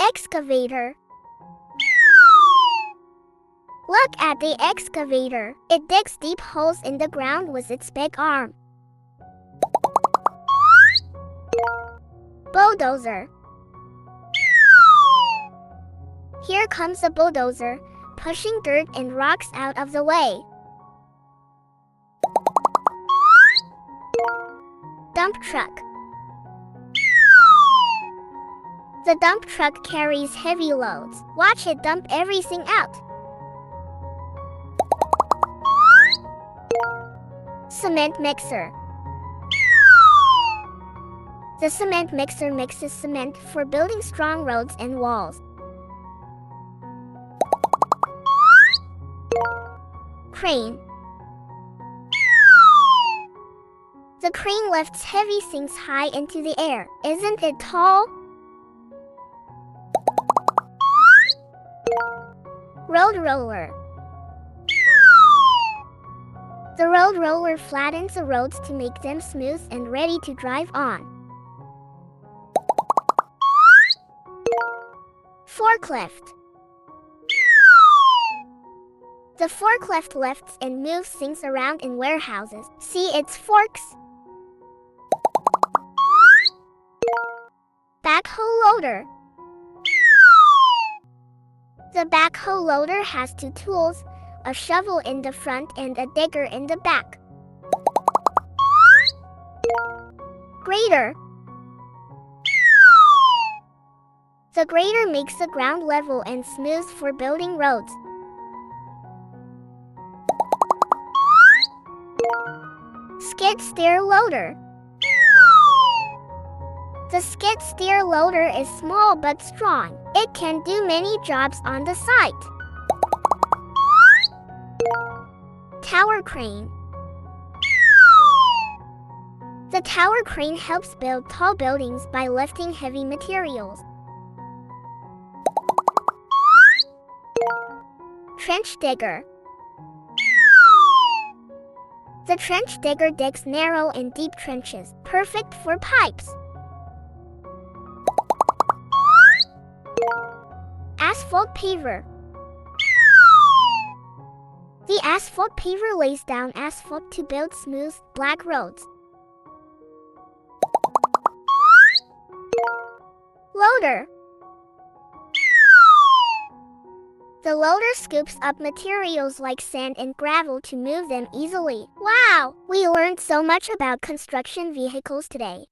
Excavator. Look at the excavator. It digs deep holes in the ground with its big arm. Bulldozer. Here comes a bulldozer, pushing dirt and rocks out of the way. Dump truck. The dump truck carries heavy loads. Watch it dump everything out. Cement mixer. The cement mixer mixes cement for building strong roads and walls. Crane. The crane lifts heavy things high into the air. Isn't it tall? Road roller. The road roller flattens the roads to make them smooth and ready to drive on. Forklift. The forklift lifts and moves things around in warehouses. See its forks? Backhoe loader. The backhoe loader has two tools, a shovel in the front and a digger in the back. Grader. The grader makes the ground level and smooth for building roads. Skid steer loader. The skid steer loader is small but strong. It can do many jobs on the site. Tower crane. The tower crane helps build tall buildings by lifting heavy materials. Trench digger. The trench digger digs narrow and deep trenches, perfect for pipes. Asphalt paver. The asphalt paver lays down asphalt to build smooth, black roads. Loader. The loader scoops up materials like sand and gravel to move them easily. Wow! We learned so much about construction vehicles today.